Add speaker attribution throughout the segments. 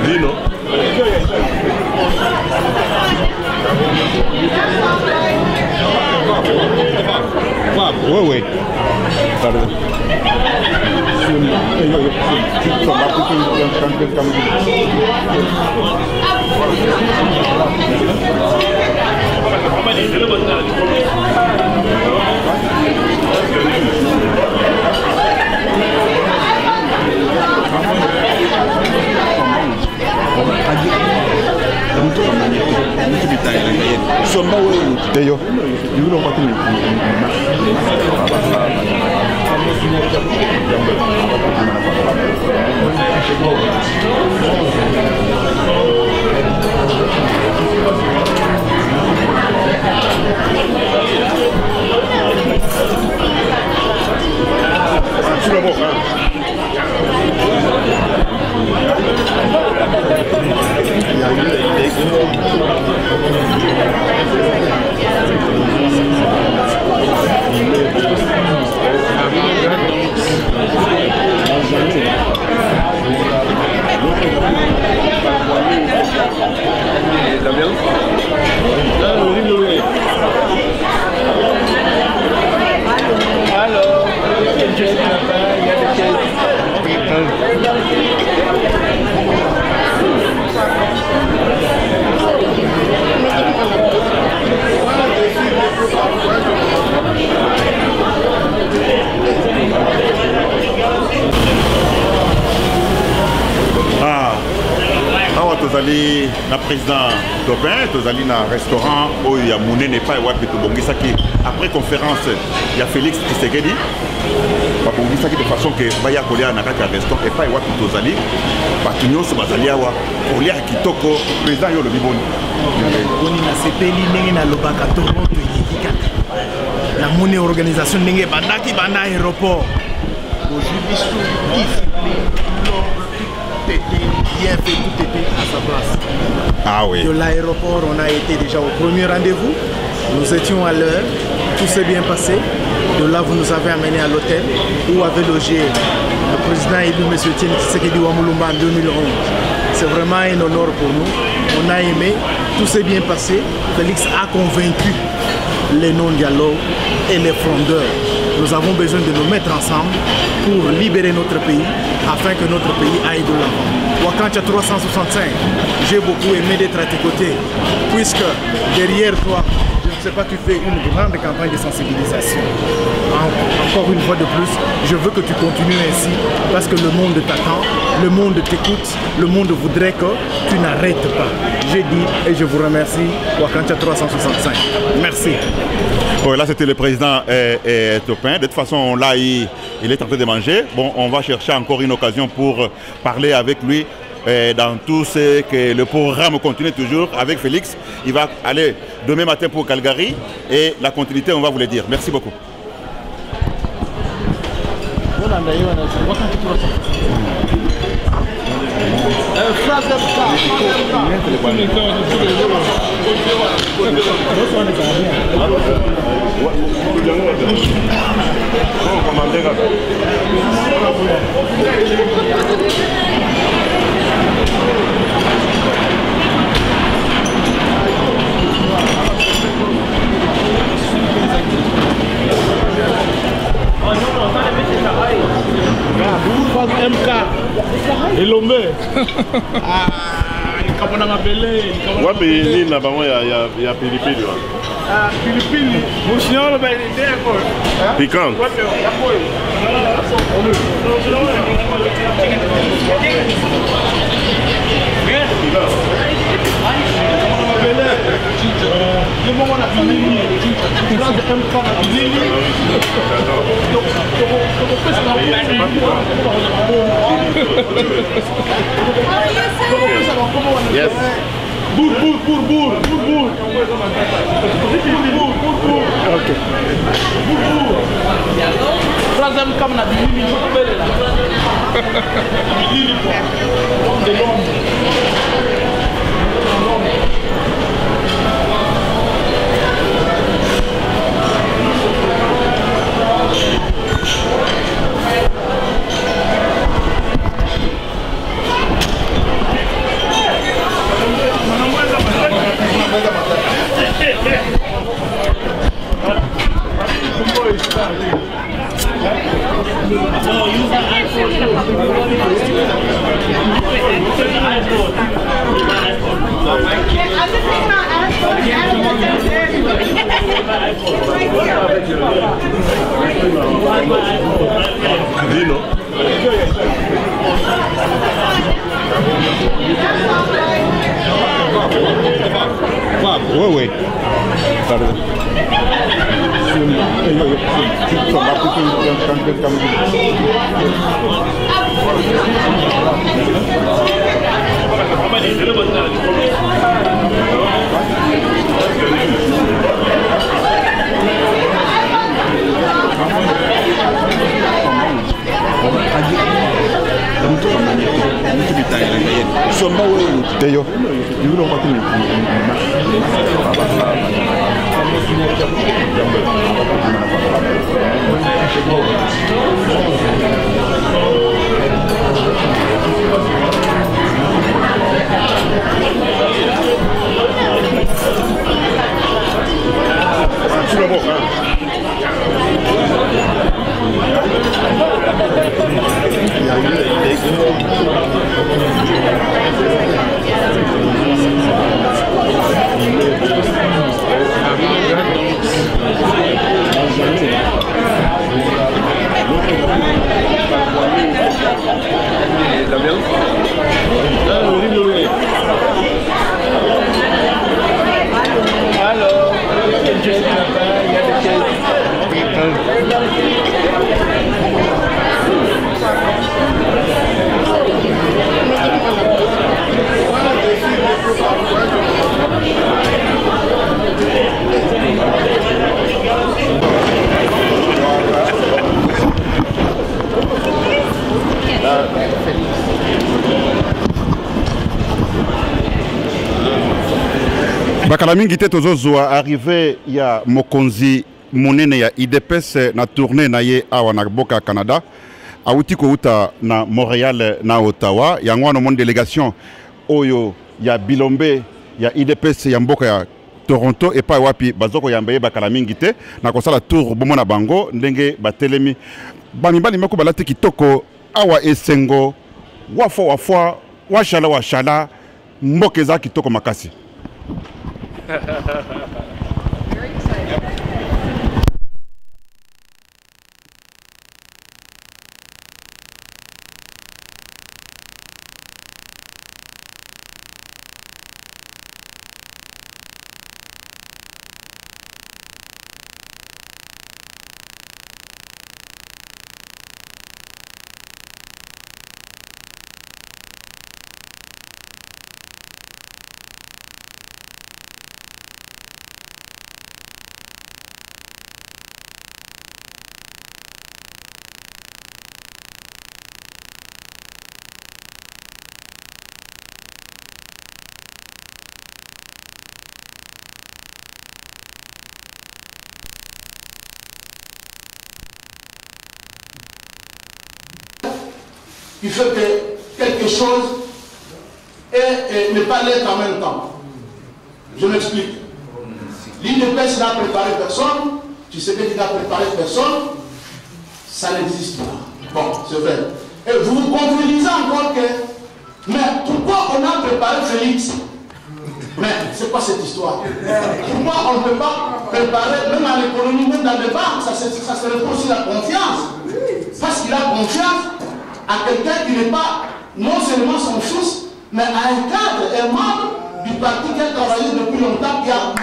Speaker 1: Vino.
Speaker 2: Oui. Pardon.
Speaker 1: Tozali na président Topin, tozali na restaurant où il y a Mouné n'est pas wapi tobongisaki après conférence il y a Félix Tshisekedi babongisaki de façon que baya kolia na kati ya restaurant et pas wapi tozali batu nyonso bazali awa kolia kitoko président yo lobi boni
Speaker 3: boni na sepeli ndenge na lobaka Toronto yekikaka na Mouné organisation ndenge bandaki banda aéroport aujourd'hui bien fait, tout était à sa place.
Speaker 1: Ah oui.
Speaker 3: De l'aéroport, on a été déjà au premier rendez-vous. Nous étions à l'heure, tout s'est bien passé. De là, vous nous avez amenés à l'hôtel où avait logé le président élu, M. Tshisekedi Wamulumba en 2011. C'est vraiment un honneur pour nous. On a aimé, tout s'est bien passé. Félix a convaincu les non-dialogues et les frondeurs. Nous avons besoin de nous mettre ensemble pour libérer notre pays afin que notre pays aille de l'avant. Wakantia 365, j'ai beaucoup aimé d'être à tes côtés, puisque derrière toi, je ne sais pas, tu fais une grande campagne de sensibilisation. Encore une fois de plus, je veux que tu continues ainsi, parce que le monde t'attend, le monde t'écoute, le monde voudrait que tu n'arrêtes pas. J'ai dit et je vous remercie, Wakantia 365. Merci.
Speaker 1: Oui, là c'était le président Topin. De toute façon, là il est en train de manger. Bon, on va chercher encore une occasion pour parler avec lui dans tout ce que le programme continue toujours avec Félix. Il va aller demain matin pour Calgary et la continuité, on va vous le dire. Merci beaucoup.
Speaker 4: MK Elombe. Kapona mabele.
Speaker 1: Wapi nini na bango ya pilipili wa?
Speaker 4: Pilipili. Mushino ba ndeko.
Speaker 1: Piquant. Yes. Bour.
Speaker 4: Ok. Troisième comme la Bible,
Speaker 1: Oui. bakala mingi te tozozwa arrivé ya mokonzi monene ya IDPS na tournée na ye awa na boka Canada auti kouta na Montréal na Ottawa yango wana mon délégation oyo ya bilombe ya IDPS ya mboka ya Toronto et pas wapi bazoko yambaye bakala mingi te na kosala tour bomo na bango ndenge batelemi bamibali mako balati kitoko awa esengo wafo washala mboka za kitoko makasi.
Speaker 2: Il fait que quelque chose et ne pas l'être en même temps. Je m'explique. L'IDPS n'a préparé personne, tu sais qu'il n'a préparé personne, ça n'existe pas. Bon, c'est vrai. Et vous vous contredisez encore que, mais pourquoi on a préparé Félix? Mais c'est quoi cette histoire? Pourquoi on ne peut pas préparer, même à l'économie, même dans les banques, ça se repose sur la confiance. Parce qu'il a confiance à quelqu'un qui n'est pas non seulement son fils, mais à un cadre, un membre du parti qui a travaillé depuis longtemps, qui a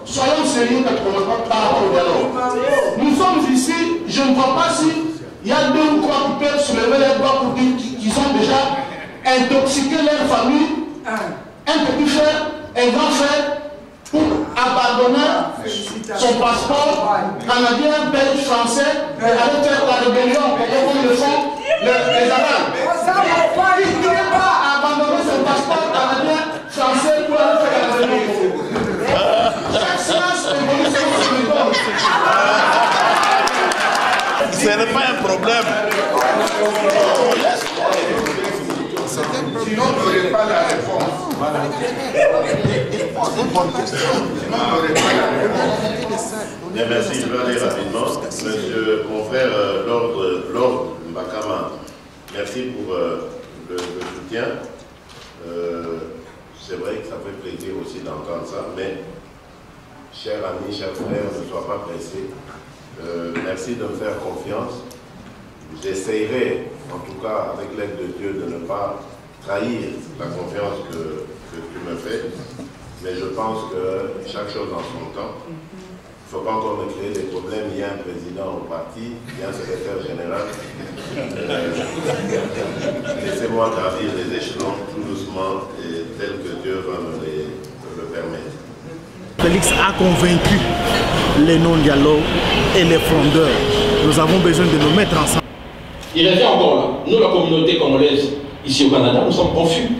Speaker 2: soyons sérieux par rapport au dialogue. Nous sommes ici, je ne vois pas si il y a 2 ou 3 qui peuvent se lever les bras pour dire qu'ils ont déjà intoxiqué leur famille, un petit frère, un grand frère, pour abandonner son passeport canadien, belge, français, et aller faire la rébellion, comme le font les Arabes. Il ne peut pas abandonner son passeport canadien, français, pour aller faire la rébellion. Chaque séance évolue selon ce méthode.
Speaker 5: Ce n'est pas un problème.
Speaker 2: Sinon, vous n'aurez pas la réponse.
Speaker 5: Bien, merci, je vais aller rapidement. Monsieur, mon frère Lord Mbakama, merci pour le soutien. C'est vrai que ça fait plaisir aussi d'entendre ça, mais chers amis, chers frères, ne sois pas pressés. Merci de me faire confiance. J'essaierai, en tout cas avec l'aide de Dieu, de ne pas trahir la confiance que tu me fais. Mais je pense que chaque chose en son temps. Il ne faut pas encore me créer des problèmes. Il y a un président au parti, il y a un secrétaire général. Laissez-moi gravir les échelons tout doucement et tel que Dieu va me le permettre.
Speaker 3: Félix a convaincu les non-dialogues et les frondeurs. Nous avons besoin de nous mettre ensemble.
Speaker 6: Il revient encore là. Nous, la communauté congolaise, ici au Canada, nous sommes confus.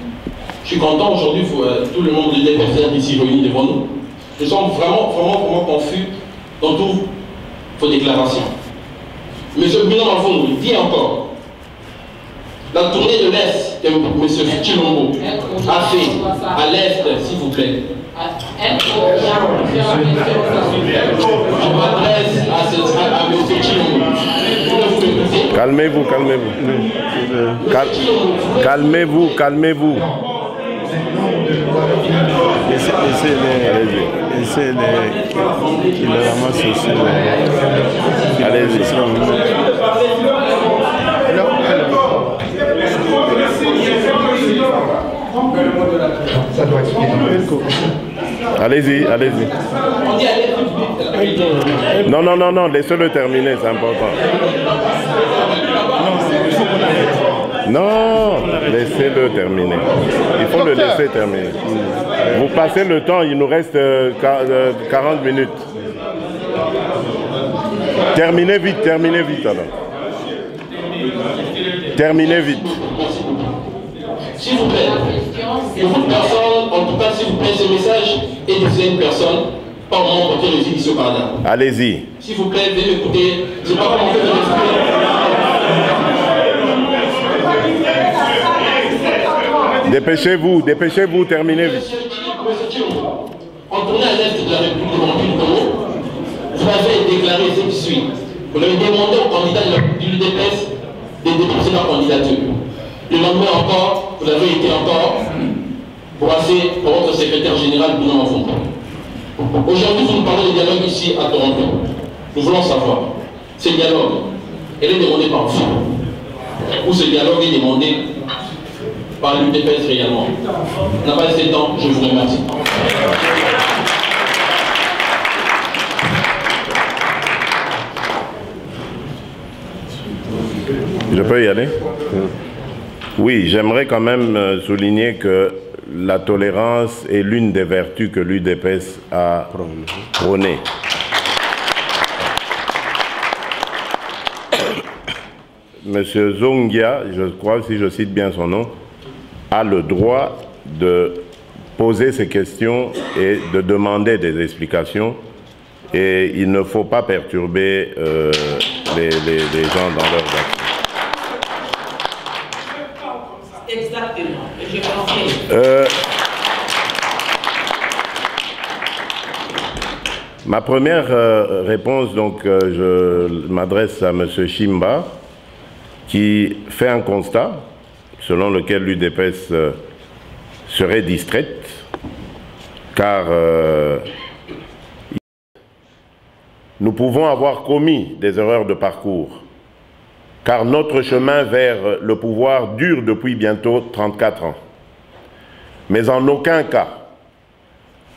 Speaker 6: Je suis content aujourd'hui, tout le monde des personnes ici réunis devant nous. Nous sommes vraiment confus dans toutes vos déclarations. Monsieur Bilan Alphonse nous dit encore, la tournée de l'Est que M. Chilombo a fait à l'Est, s'il vous plaît. Je m'adresse à M. Chilombo.
Speaker 5: Calmez-vous, calmez-vous. Calmez-vous.
Speaker 7: Essayez qu'il le ramasse aussi.
Speaker 5: Allez-y. Allez-y, allez-y. Non, laissez-le terminer, c'est important. Non, laissez-le terminer. Il faut le laisser terminer. Vous passez le temps, il nous reste 40 minutes. Terminez vite alors. Terminez vite.
Speaker 6: S'il vous plaît, beaucoup de personnes, en tout cas, s'il vous plaît, ce message est destiné à une personne, pas au membre qui réside ici au Canada.
Speaker 5: Allez-y.
Speaker 6: S'il vous plaît, veuillez m'écouter. Je ne sais pas comment faire de
Speaker 5: Dépêchez-vous, terminez vite.
Speaker 6: En tournant à l'est de la République du Congo, vous avez déclaré ce qui suit. Vous avez demandé aux candidats du UDPS de déposer leur candidature. Le lendemain encore, vous avez été encore brassé pour votre secrétaire général Bilan Alphonse. Aujourd'hui, vous nous parlez de dialogue ici à Toronto. Nous voulons savoir, ce dialogue, elle est demandée par vous, ou ce dialogue est demandé par l'UDPS réellement. On n'a pas assez de temps, je vous remercie.
Speaker 5: Je peux y aller? Oui, j'aimerais quand même souligner que la tolérance est l'une des vertus que l'UDPS a prônées. Monsieur Zongia, je crois, si je cite bien son nom, a le droit de poser ces questions et de demander des explications. Et il ne faut pas perturber les gens dans leurs actions.
Speaker 8: Exactement. Je pensais.
Speaker 5: Ma première réponse, donc, je m'adresse à M. Chimba, qui fait un constat selon lequel l'UDPS serait distraite, car nous pouvons avoir commis des erreurs de parcours, car notre chemin vers le pouvoir dure depuis bientôt 34 ans. Mais en aucun cas,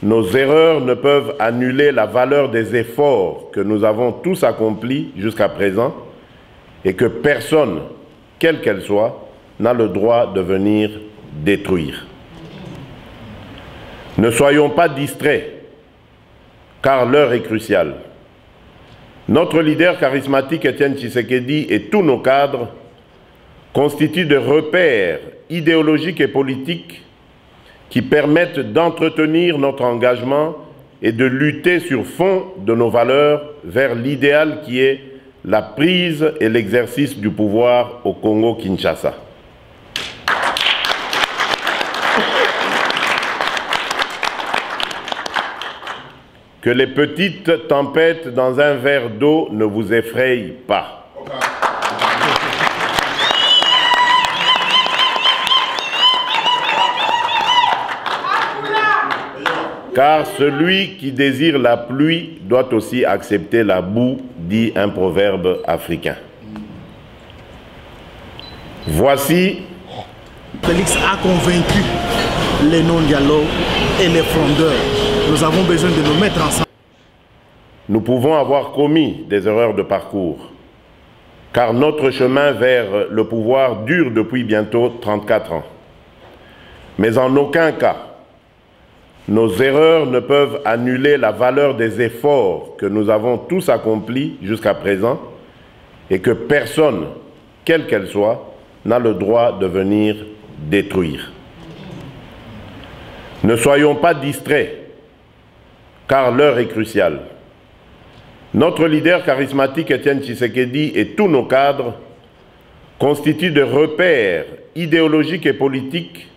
Speaker 5: nos erreurs ne peuvent annuler la valeur des efforts que nous avons tous accomplis jusqu'à présent et que personne, quelle qu'elle soit, n'a le droit de venir détruire. Ne soyons pas distraits, car l'heure est cruciale. Notre leader charismatique Étienne Tshisekedi et tous nos cadres constituent des repères idéologiques et politiques qui permettent d'entretenir notre engagement et de lutter sur fond de nos valeurs vers l'idéal qui est la prise et l'exercice du pouvoir au Congo-Kinshasa. Que les petites tempêtes dans un verre d'eau ne vous effrayent pas. Car celui qui désire la pluie doit aussi accepter la boue, dit un proverbe africain. Voici.
Speaker 3: Félix a convaincu les non-dialogues et les frondeurs. Nous avons besoin de nous mettre ensemble.
Speaker 5: Nous pouvons avoir commis des erreurs de parcours, car notre chemin vers le pouvoir dure depuis bientôt 34 ans. Mais en aucun cas, nos erreurs ne peuvent annuler la valeur des efforts que nous avons tous accomplis jusqu'à présent et que personne, quelle qu'elle soit, n'a le droit de venir détruire. Ne soyons pas distraits, car l'heure est cruciale. Notre leader charismatique Étienne Tshisekedi et tous nos cadres constituent des repères idéologiques et politiques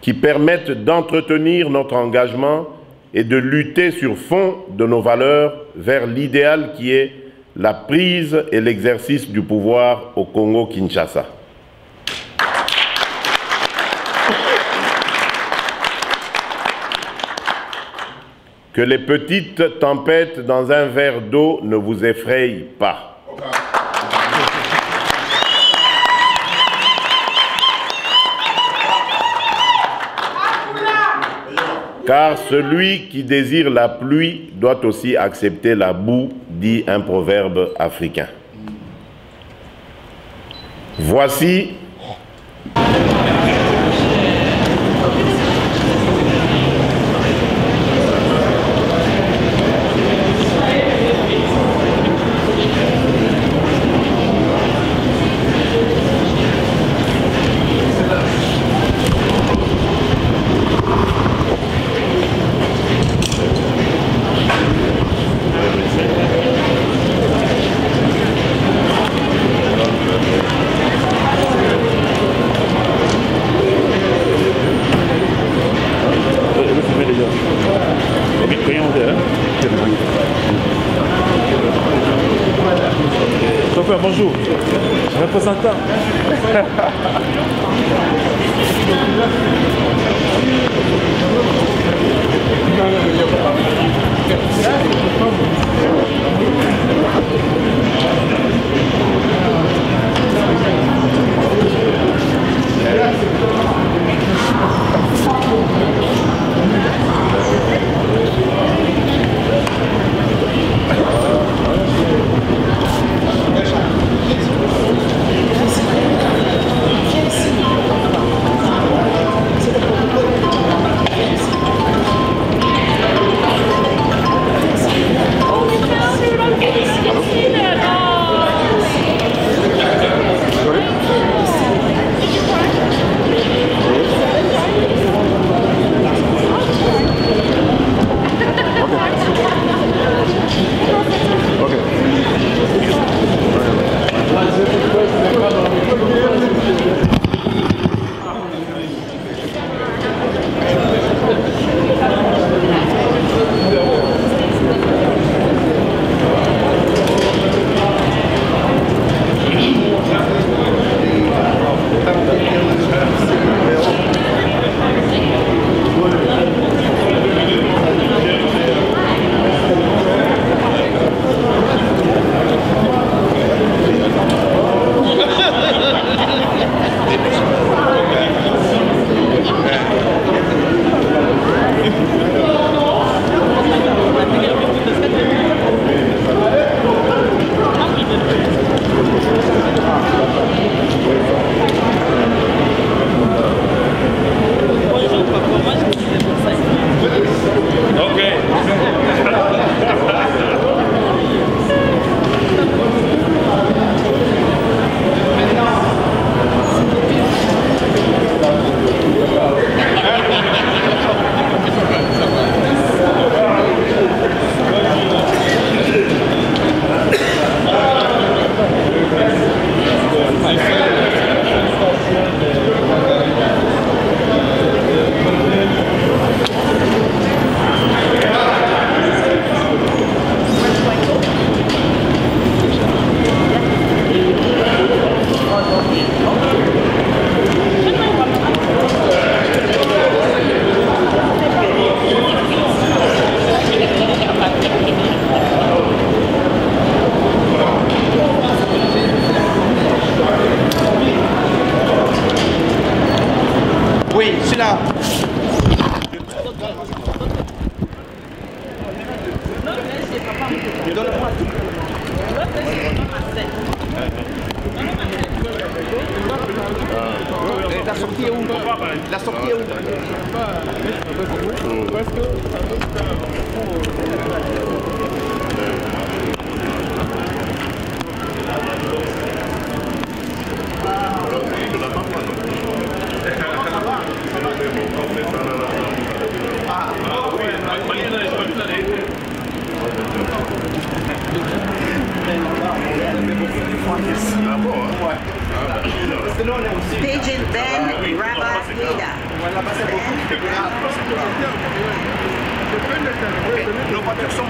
Speaker 5: qui permettent d'entretenir notre engagement et de lutter sur fond de nos valeurs vers l'idéal qui est la prise et l'exercice du pouvoir au Congo-Kinshasa. Que les petites tempêtes dans un verre d'eau ne vous effrayent pas. Car celui qui désire la pluie doit aussi accepter la boue, dit un proverbe africain. Voici.
Speaker 9: Bonjour, représentant.
Speaker 8: Oh,
Speaker 10: La sortie est où?
Speaker 4: Parce que
Speaker 11: Agent Ben Rabahida.
Speaker 10: Nos voitures sont